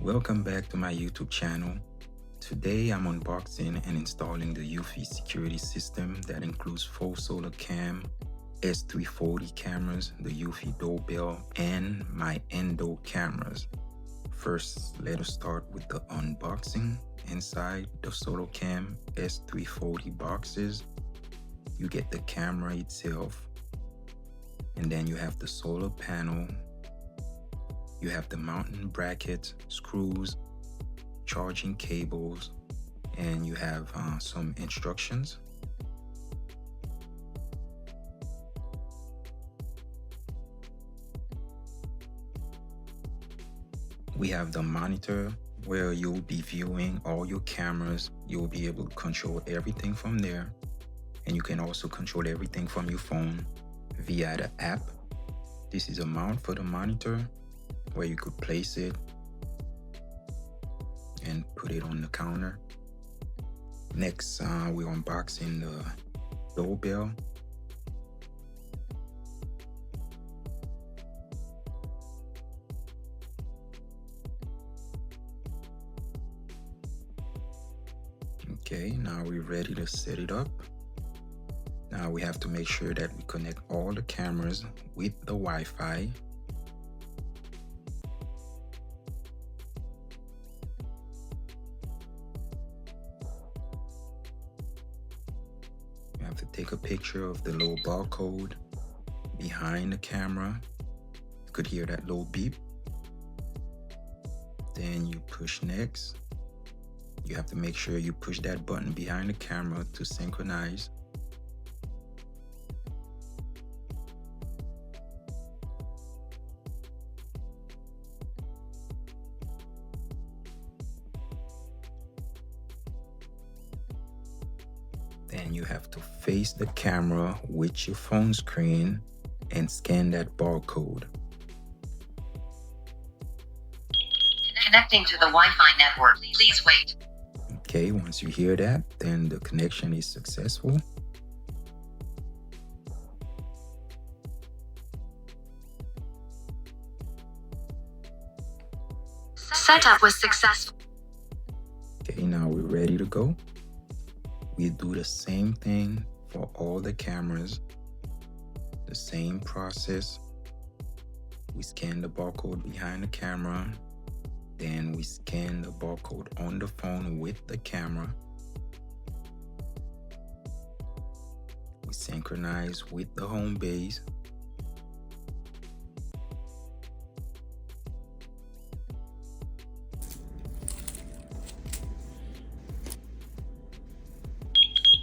Welcome back to my YouTube channel. Today I'm unboxing and installing the Eufy security system that includes full SoloCam S340 cameras, the Eufy Doorbell, and my Indoor cameras. First, let us start with the unboxing. Inside the SoloCam S340 boxes, you get the camera itself, and then you have the solar panel. You have the mounting brackets, screws, charging cables, and you have some instructions. We have the monitor where you'll be viewing all your cameras. You'll be able to control everything from there, and you can also control everything from your phone via the app. This is a mount for the monitor where you could place it and put it on the counter. Next, we're unboxing the doorbell. Okay, now we're ready to set it up. Now we have to make sure that we connect all the cameras with the Wi-Fi. You have to take a picture of the little barcode behind the camera. You could hear that little beep. Then you push next. You have to make sure you push that button behind the camera to synchronize. Then you have to face the camera with your phone screen and scan that barcode. Connecting to the Wi-Fi network. Please wait. Okay, once you hear that, then the connection is successful. Setup was successful. Okay, now we're ready to go. We do the same thing for all the cameras, the same process. We scan the barcode behind the camera, then we scan the barcode on the phone with the camera. We synchronize with the HomeBase.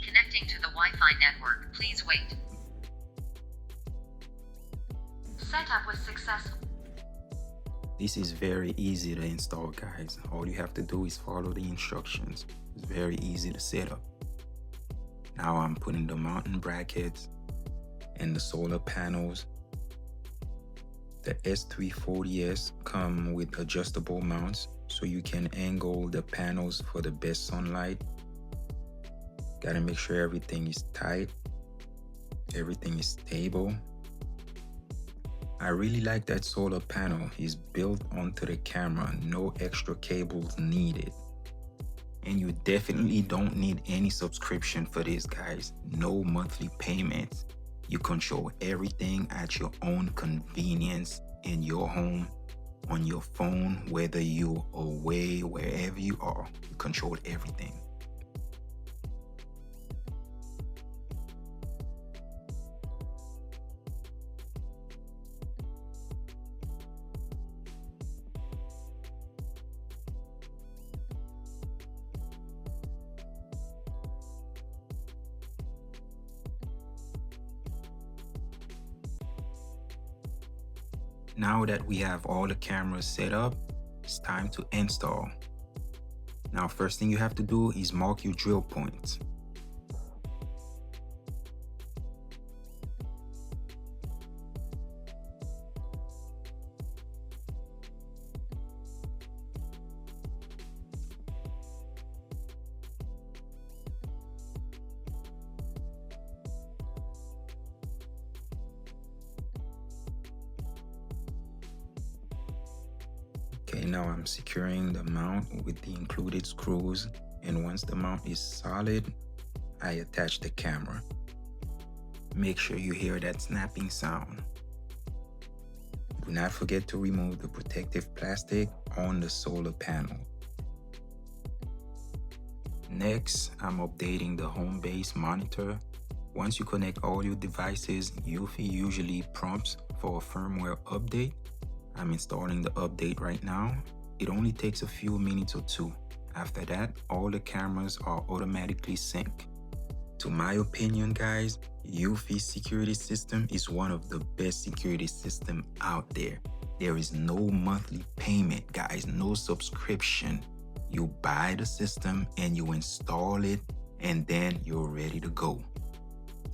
Connecting to the Wi-Fi network. Please wait. Setup was successful. This is very easy to install, guys. All you have to do is follow the instructions. It's very easy to set up. Now I'm putting the mounting brackets and the solar panels. The S340s come with adjustable mounts, so you can angle the panels for the best sunlight. Gotta make sure everything is tight, everything is stable. I really like that solar panel. It's built onto the camera, no extra cables needed. And you definitely don't need any subscription for this, guys. No monthly payments. You control everything at your own convenience in your home, on your phone, whether you're away, wherever you are. You control everything. Now that we have all the cameras set up, it's time to install. Now, first thing you have to do is mark your drill points. And now I'm securing the mount with the included screws, and once the mount is solid, I attach the camera. Make sure you hear that snapping sound. Do not forget to remove the protective plastic on the solar panel. Next, I'm updating the HomeBase monitor. Once you connect all your devices, Eufy usually prompts for a firmware update. I'm installing the update right now. It only takes a few minutes or two. After that, all the cameras are automatically synced. To my opinion, guys, Eufy security system is one of the best security systems out there. There is no monthly payment, guys, no subscription. You buy the system and you install it, and then you're ready to go.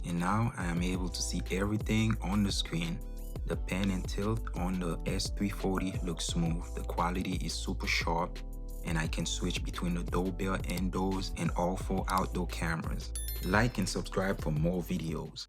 And now I am able to see everything on the screen. The pan and tilt on the S340 looks smooth. The quality is super sharp, and I can switch between the doorbell indoors and all 4 outdoor cameras. Like and subscribe for more videos.